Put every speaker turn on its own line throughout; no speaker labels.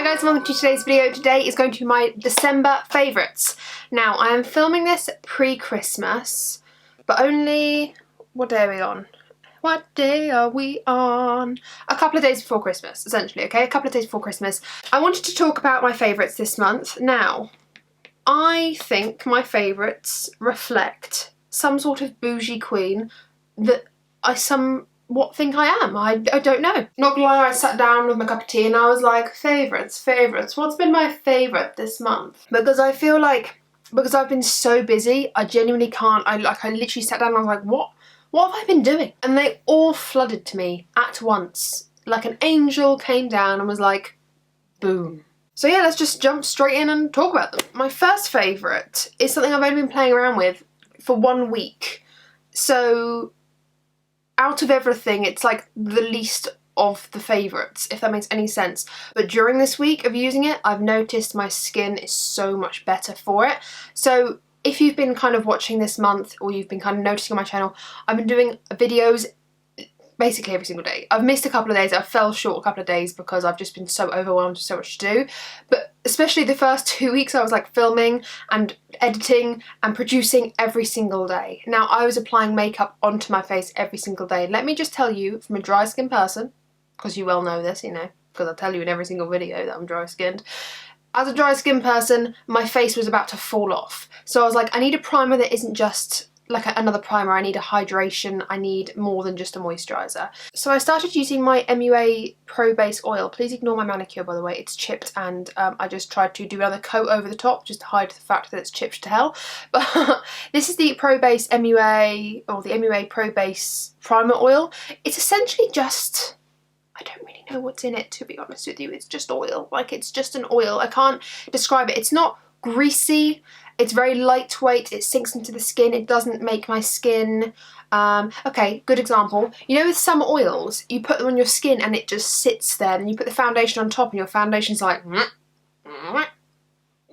Hi guys, welcome to today's video. Today is going to be my December favourites. Now, I am filming this pre-Christmas, but only, what day are we on? What day are we on? A couple of days before Christmas, essentially, okay? A couple of days before Christmas. I wanted to talk about my favourites this month. Now, I think my favourites reflect some sort of bougie queen that I somewhat think I am. I don't know. Not gonna lie, I sat down with my cup of tea and I was like, favourites. What's been my favourite this month? Because I feel like, because I've been so busy, I genuinely can't, I literally sat down and I was like, what have I been doing? And they all flooded to me at once. Like an angel came down and was like, boom. So yeah, let's just jump straight in and talk about them. My first favourite is something I've only been playing around with for 1 week. So out of everything, it's like the least of the favourites, if that makes any sense. But during this week of using it, I've noticed my skin is so much better for it. So if you've been kind of watching this month, or you've been kind of noticing on my channel, I've been doing videos basically every single day. I've missed a couple of days, I fell short a couple of days because I've just been so overwhelmed with so much to do. But especially the first 2 weeks, I was like filming and editing and producing every single day. Now, I was applying makeup onto my face every single day. Let me just tell you, from a dry skin person, because you well know this, you know, because I tell you in every single video that I'm dry skinned. As a dry skin person, my face was about to fall off. So I was like, I need a primer that isn't just like another primer. I need a hydration. I need more than just a moisturiser. So I started using my MUA Pro Base Oil. Please ignore my manicure, by the way. It's chipped, and I just tried to do another coat over the top just to hide the fact that it's chipped to hell. But this is the Pro Base MUA, or the MUA Pro Base Primer Oil. It's essentially just, I don't really know what's in it, to be honest with you. It's just oil. Like, it's just an oil. I can't describe it. It's not greasy. It's very lightweight. It sinks into the skin. It doesn't make my skin... okay, good example. You know, with some oils, you put them on your skin and it just sits there. And you put the foundation on top and your foundation's like, what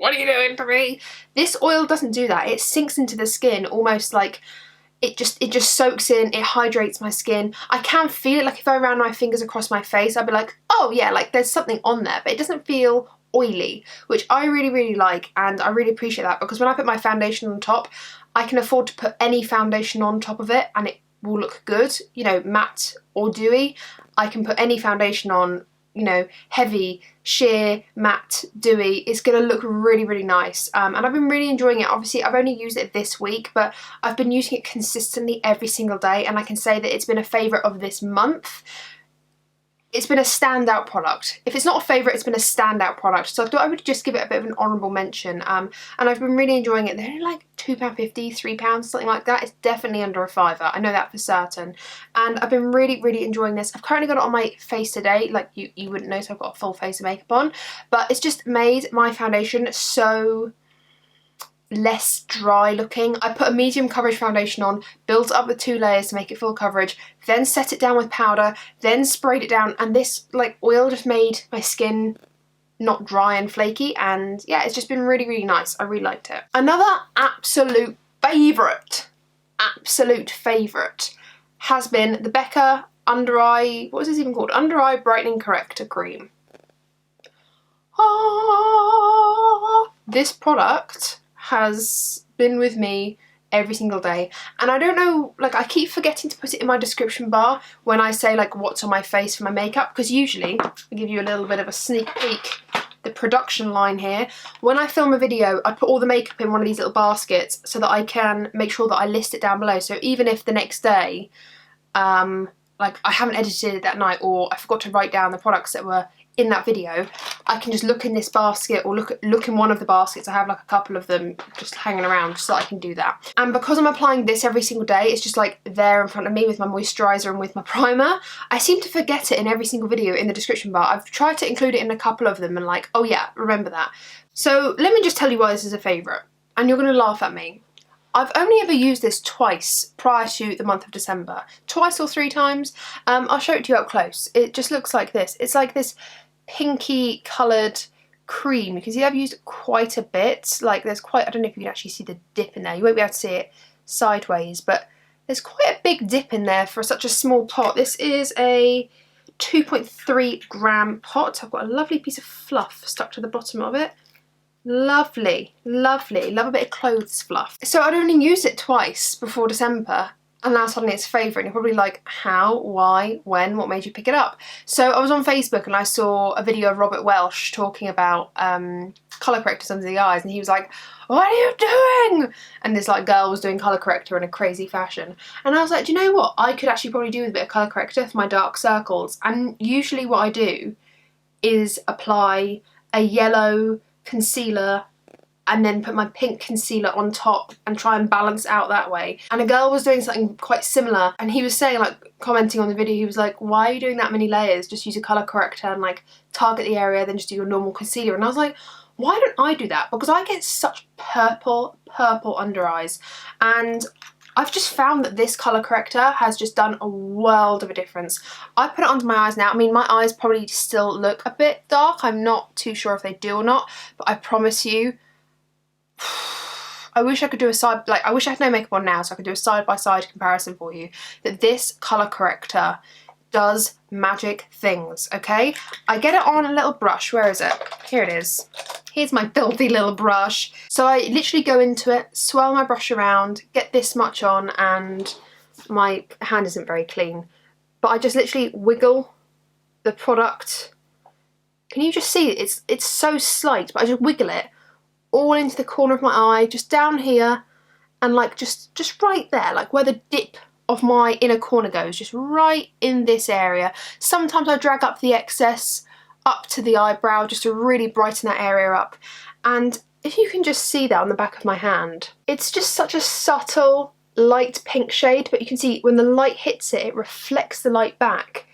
are you doing to me? This oil doesn't do that. It sinks into the skin almost like... It just soaks in, it hydrates my skin. I can feel it, like if I ran my fingers across my face, I'd be like, oh yeah, like there's something on there, but it doesn't feel oily, which I really, really like, and I really appreciate that, because when I put my foundation on top, I can afford to put any foundation on top of it and it will look good, you know, matte or dewy. I can put any foundation on, you know, heavy, sheer, matte, dewy. It's going to look really, really nice. And I've been really enjoying it. Obviously, I've only used it this week, but I've been using it consistently every single day, and I can say that it's been a favourite of this month. It's been a standout product. If it's not a favourite, it's been a standout product. So I thought I would just give it a bit of an honourable mention. And I've been really enjoying it. They're only like £2.50, £3, something like that. It's definitely under a fiver. I know that for certain. And I've been really, really enjoying this. I've currently got it on my face today. Like you wouldn't know, so I've got a full face of makeup on. But it's just made my foundation so less dry looking. I put a medium coverage foundation on, built up with 2 layers to make it full coverage, then set it down with powder, then sprayed it down, and this like oil just made my skin not dry and flaky, and yeah, it's just been really, really nice. I really liked it. Another absolute favourite has been the Becca under eye, what is this even called? Under eye brightening corrector cream. This product has been with me every single day, and I don't know, like I keep forgetting to put it in my description bar when I say like what's on my face for my makeup, because usually, I'll give you a little bit of a sneak peek, the production line here, when I film a video I put all the makeup in one of these little baskets so that I can make sure that I list it down below. So even if the next day like I haven't edited it that night, or I forgot to write down the products that were in that video, I can just look in this basket, or look in one of the baskets. I have like a couple of them just hanging around so I can do that. And because I'm applying this every single day, it's just like there in front of me with my moisturiser and with my primer. I seem to forget it in every single video in the description bar. I've tried to include it in a couple of them and like, oh yeah, remember that. So let me just tell you why this is a favourite, and you're going to laugh at me. I've only ever used this twice prior to the month of December. Twice or 3 times. I'll show it to you up close. It just looks like this. It's like this pinky coloured cream. You can see I've used it quite a bit. Like there's quite, I don't know if you can actually see the dip in there. You won't be able to see it sideways, but there's quite a big dip in there for such a small pot. This is a 2.3 gram pot. I've got a lovely piece of fluff stuck to the bottom of it. Lovely, lovely. Love a bit of clothes fluff. So I'd only used it twice before December, and now suddenly it's favourite. You're probably like, how, why, when, what made you pick it up? So I was on Facebook and I saw a video of Robert Welsh talking about colour correctors under the eyes, and he was like, what are you doing? And this like girl was doing colour corrector in a crazy fashion. And I was like, do you know what? I could actually probably do with a bit of colour corrector for my dark circles. And usually what I do is apply a yellow concealer and then put my pink concealer on top and try and balance out that way. And a girl was doing something quite similar, and he was saying, like, commenting on the video, he was like, why are you doing that many layers? Just use a colour corrector and like target the area, then just do your normal concealer. And I was like, why don't I do that? Because I get such purple under eyes, and I've just found that this colour corrector has just done a world of a difference. I put it under my eyes now. I mean, my eyes probably still look a bit dark. I'm not too sure if they do or not, but I promise you, I wish I could do I wish I had no makeup on now so I could do a side-by-side comparison for you, that this colour corrector does magic things, okay? I get it on a little brush. Where is it? Here it is. Here's my filthy little brush. So I literally go into it, swirl my brush around, get this much on, and my hand isn't very clean, but I just literally wiggle the product. Can you just see it? It's so slight, but I just wiggle it all into the corner of my eye, just down here, and like just right there, like where the dip of my inner corner goes, just right in this area. Sometimes I drag up the excess up to the eyebrow just to really brighten that area up. And if you can just see that on the back of my hand, it's just such a subtle light pink shade, but you can see when the light hits it, it reflects the light back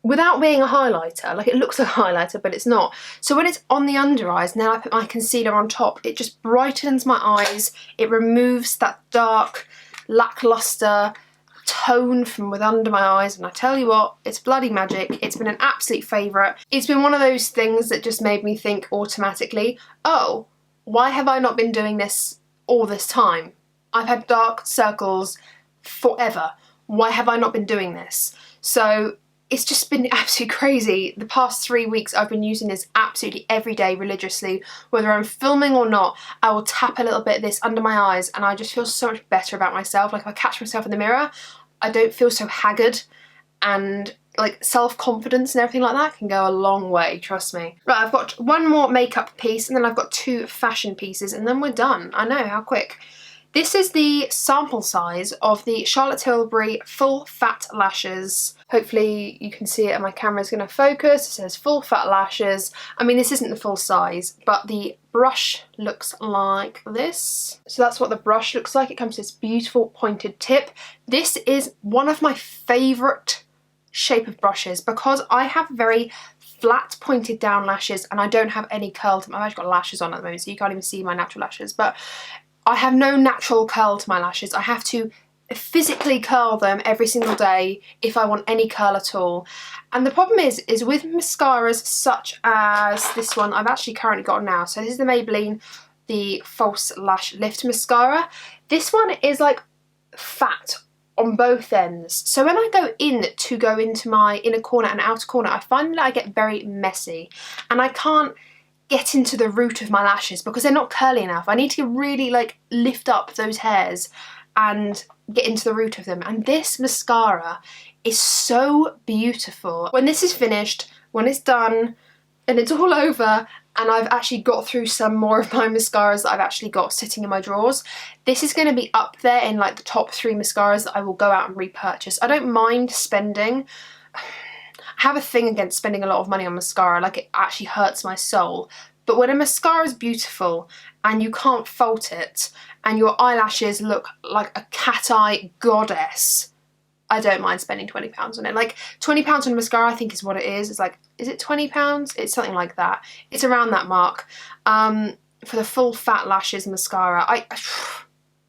without being a highlighter. Like, it looks like a highlighter, but it's not. So when it's on the under eyes, and then I put my concealer on top, it just brightens my eyes. It removes that dark, lackluster tone from with under my eyes, and I tell you what, it's bloody magic. It's been an absolute favourite. It's been one of those things that just made me think automatically, oh, why have I not been doing this all this time? I've had dark circles forever. Why have I not been doing this? So it's just been absolutely crazy. The past 3 weeks I've been using this absolutely every day religiously. Whether I'm filming or not, I will tap a little bit of this under my eyes, and I just feel so much better about myself. Like, if I catch myself in the mirror, I don't feel so haggard, and like self-confidence and everything like that can go a long way, trust me. Right, I've got one more makeup piece, and then I've got 2 fashion pieces, and then we're done. I know, how quick. This is the sample size of the Charlotte Tilbury Full Fat Lashes. Hopefully you can see it and my camera's going to focus. It says Full Fat Lashes. I mean, this isn't the full size, but the brush looks like this. So that's what the brush looks like. It comes with this beautiful pointed tip. This is one of my favourite shape of brushes because I have very flat pointed down lashes and I don't have any curl to my, I've actually got lashes on at the moment, so you can't even see my natural lashes, but I have no natural curl to my lashes. I have to physically curl them every single day if I want any curl at all. And the problem is with mascaras such as this one I've actually currently got now. So this is the Maybelline, the False Lash Lift Mascara. This one is like fat on both ends. So when I go into my inner corner and outer corner, I find that I get very messy and I can't get into the root of my lashes because they're not curly enough. I need to really like lift up those hairs and get into the root of them. And this mascara is so beautiful. When this is finished, when it's done and it's all over and I've actually got through some more of my mascaras that I've actually got sitting in my drawers, this is going to be up there in like the top 3 mascaras that I will go out and repurchase. I don't mind spending. I have a thing against spending a lot of money on mascara, like it actually hurts my soul. But when a mascara is beautiful and you can't fault it and your eyelashes look like a cat eye goddess, I don't mind spending £20 on it. Like £20 on a mascara I think is what it is. It's like, is it £20? It's something like that. It's around that mark. For the Full Fat Lashes mascara,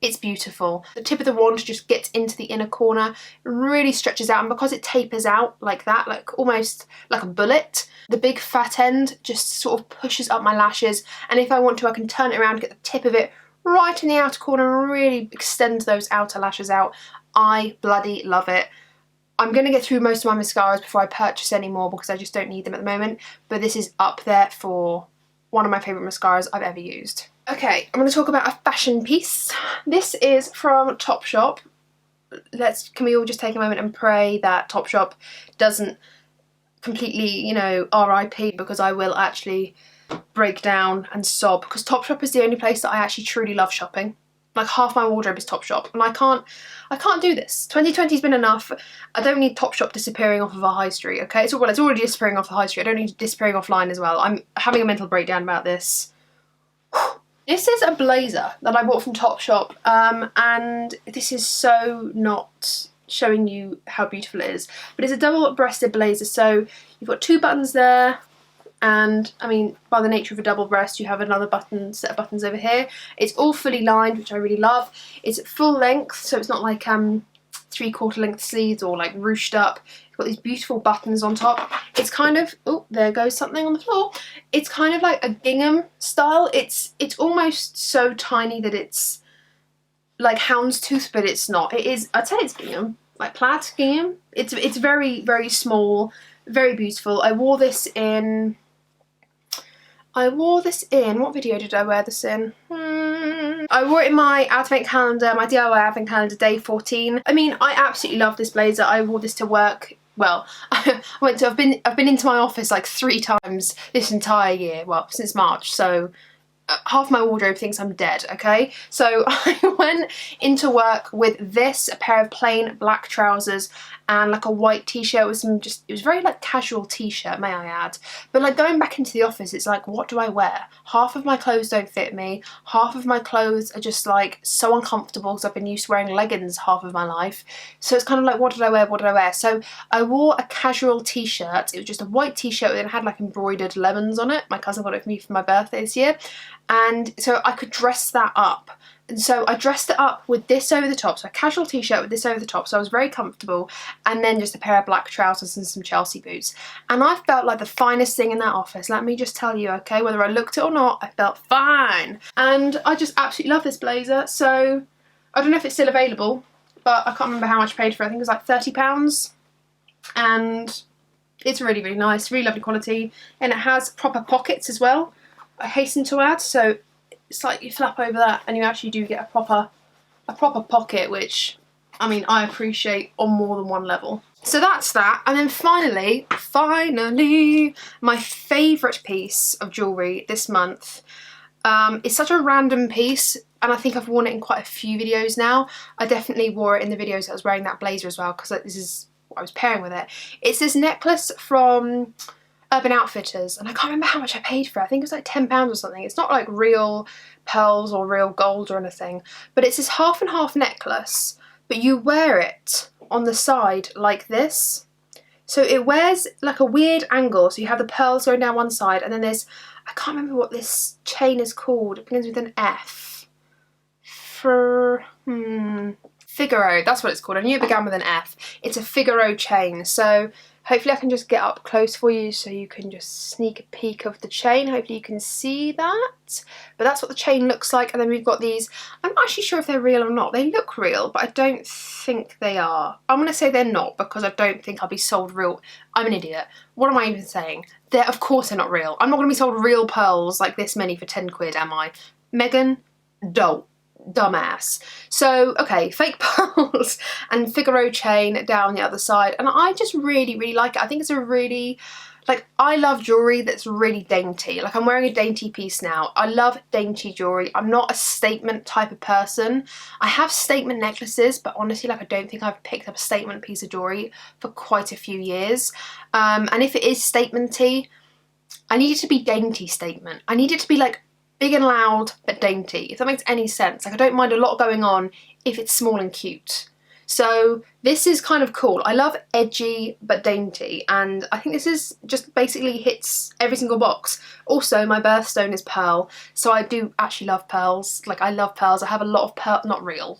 it's beautiful. The tip of the wand just gets into the inner corner, really stretches out, and because it tapers out like that, like almost like a bullet, the big fat end just sort of pushes up my lashes, and if I want to I can turn it around, get the tip of it right in the outer corner and really extend those outer lashes out. I bloody love it. I'm going to get through most of my mascaras before I purchase any more because I just don't need them at the moment. But this is up there for one of my favourite mascaras I've ever used. Okay, I'm going to talk about a fashion piece. This is from Topshop. Can we all just take a moment and pray that Topshop doesn't completely, you know, RIP, because I will actually break down and sob, because Topshop is the only place that I actually truly love shopping. Like half my wardrobe is Topshop, and I can't do this. 2020's been enough. I don't need Topshop disappearing off of a high street, okay? Well, it's already disappearing off the high street. I don't need it disappearing offline as well. I'm having a mental breakdown about this. This is a blazer that I bought from Topshop, and this is so not showing you how beautiful it is, but it's a double-breasted blazer, so you've got 2 buttons there, and I mean, by the nature of a double breast, you have another set of buttons over here. It's all fully lined, which I really love. It's full length, so it's not like 3/4 length sleeves or like ruched up. It's got these beautiful buttons on top. It's kind of, oh, there goes something on the floor. It's kind of like a gingham style. It's almost so tiny that it's like houndstooth, but it's not. It is, I'd say it's gingham, like plaid gingham. It's very, very small, very beautiful. I wore this in, what video did I wear this in? I wore it in my advent calendar, my DIY advent calendar, day 14. I mean, I absolutely love this blazer. I wore this to work. Well, I've been into my office like 3 times this entire year, well, since March, so half my wardrobe thinks I'm dead, okay? So I went into work with this, a pair of plain black trousers and like a white t-shirt with some it was very like casual t-shirt, may I add. But like going back into the office, it's like, what do I wear? Half of my clothes don't fit me, half of my clothes are just like so uncomfortable because I've been used to wearing leggings half of my life. So it's kind of like, what did I wear, what did I wear? So I wore a casual t-shirt. It was just a white t-shirt and it had like embroidered lemons on it. My cousin got it for me for my birthday this year. And so I could dress that up. And so I dressed it up with this over the top, so a casual t-shirt with this over the top, so I was very comfortable, and then just a pair of black trousers and some Chelsea boots. And I felt like the finest thing in that office, let me just tell you, okay, whether I looked it or not, I felt fine. And I just absolutely love this blazer, so I don't know if it's still available, but I can't remember how much I paid for it. I think it was like £30, and it's really, really nice, really lovely quality, and it has proper pockets as well, I hasten to add, so it's like you flap over that and you actually do get a proper pocket, which, I mean, I appreciate on more than one level. So that's that. And then finally, my favourite piece of jewellery this month. It's such a random piece, and I think I've worn it in quite a few videos now. I definitely wore it in the videos that I was wearing that blazer as well, because like, this is what I was pairing with it. It's this necklace from Urban Outfitters, and I can't remember how much I paid for it. I think it was like £10 or something. It's not like real pearls or real gold or anything, but it's this half and half necklace, but you wear it on the side like this. So it wears like a weird angle, so you have the pearls going down one side, and then there's, I can't remember what this chain is called. It begins with an F. Figaro, that's what it's called. I knew it began with an F. It's a Figaro chain, so hopefully I can just get up close for you so you can just sneak a peek of the chain. Hopefully you can see that. But that's what the chain looks like. And then we've got these, I'm not actually sure if they're real or not. They look real, but I don't think they are. I'm going to say they're not, because I don't think I'll be sold real. I'm an idiot. What am I even saying? Of course they're not real. I'm not going to be sold real pearls like this many for 10 quid, am I? Megan, don't. Dumbass. So okay, fake pearls and Figaro chain down the other side, and I just really, really like it. I think it's a really, like, I love jewellery that's really dainty. Like, I'm wearing a dainty piece now. I love dainty jewellery. I'm not a statement type of person. I have statement necklaces, but honestly, like, I don't think I've picked up a statement piece of jewellery for quite a few years. And if it is statementy, I need it to be dainty statement. I need it to be like big and loud, but dainty, if that makes any sense. Like, I don't mind a lot going on if it's small and cute. So this is kind of cool. I love edgy but dainty, and I think this is just basically hits every single box. Also, my birthstone is pearl, so I do actually love pearls. Like, I love pearls. I have a lot of pearl, not real.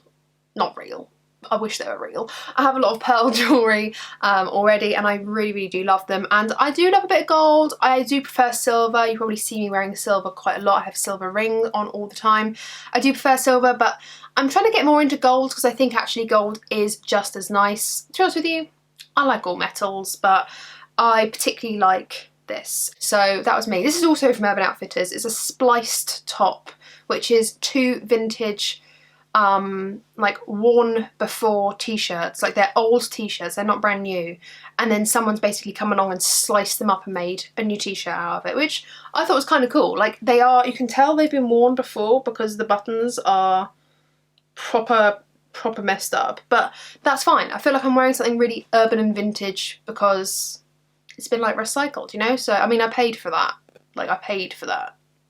I wish they were real. I have a lot of pearl jewellery already, and I really, really do love them. And I do love a bit of gold. I do prefer silver. You probably see me wearing silver quite a lot. I have silver rings on all the time. I do prefer silver, but I'm trying to get more into gold, because I think actually gold is just as nice. To be honest with you, I like all metals, but I particularly like this. So that was me. This is also from Urban Outfitters. It's a spliced top, which is 2 vintage like worn before t-shirts, like they're old t-shirts, they're not brand new, and then someone's basically come along and sliced them up and made a new t-shirt out of it, which I thought was kind of cool. Like they are, you can tell they've been worn before because the buttons are proper messed up, but that's fine. I feel like I'm wearing something really urban and vintage because it's been like recycled, you know? So I mean, I paid for that,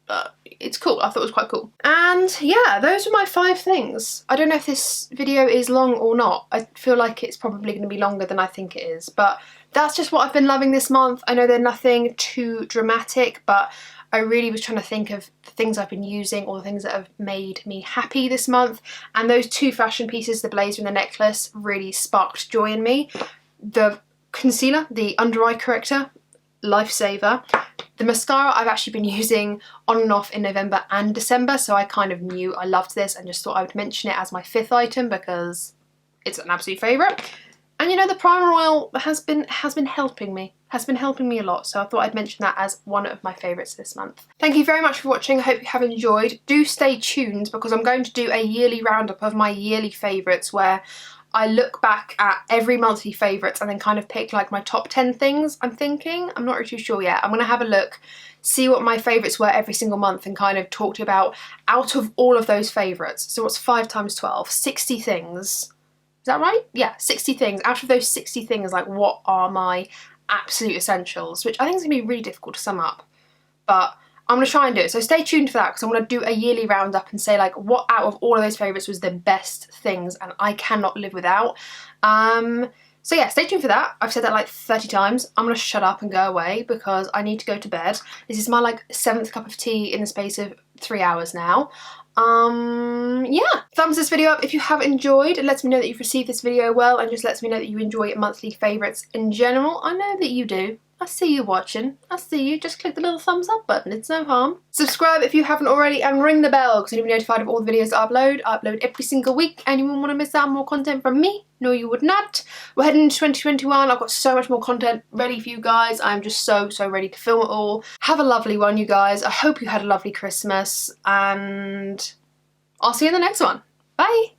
but it's cool. I thought it was quite cool. And yeah, those are my 5 things. I don't know if this video is long or not. I feel like it's probably going to be longer than I think it is, but that's just what I've been loving this month. I know they're nothing too dramatic, but I really was trying to think of the things I've been using or the things that have made me happy this month, and those 2 fashion pieces, the blazer and the necklace, really sparked joy in me. The concealer, the under eye corrector, lifesaver. The mascara I've actually been using on and off in November and December, so I kind of knew I loved this and just thought I would mention it as my 5th item because it's an absolute favourite. And you know, the primer oil has been helping me. A lot, so I thought I'd mention that as one of my favourites this month. Thank you very much for watching. I hope you have enjoyed. Do stay tuned because I'm going to do a yearly roundup of my yearly favourites where I look back at every monthly favourites and then kind of pick like my top 10 things I'm thinking. I'm not really too sure yet. I'm going to have a look, see what my favourites were every single month and kind of talk to you about out of all of those favourites. So what's 5 times 12? 60 things. Is that right? Yeah, 60 things. Out of those 60 things, like what are my absolute essentials? Which I think is going to be really difficult to sum up. But I'm going to try and do it. So stay tuned for that because I'm going to do a yearly roundup and say like what out of all of those favourites was the best things and I cannot live without. So yeah, stay tuned for that. I've said that like 30 times. I'm going to shut up and go away because I need to go to bed. This is my like 7th cup of tea in the space of 3 hours now. Yeah, thumbs this video up if you have enjoyed. It lets me know that you've received this video well and just lets me know that you enjoy monthly favourites in general. I know that you do. I see you watching. I see you. Just click the little thumbs up button. It's no harm. Subscribe if you haven't already and ring the bell because you'll be notified of all the videos I upload. I upload every single week and you won't want to miss out on more content from me. No, you would not. We're heading into 2021. I've got so much more content ready for you guys. I'm just so ready to film it all. Have a lovely one, you guys. I hope you had a lovely Christmas and I'll see you in the next one. Bye.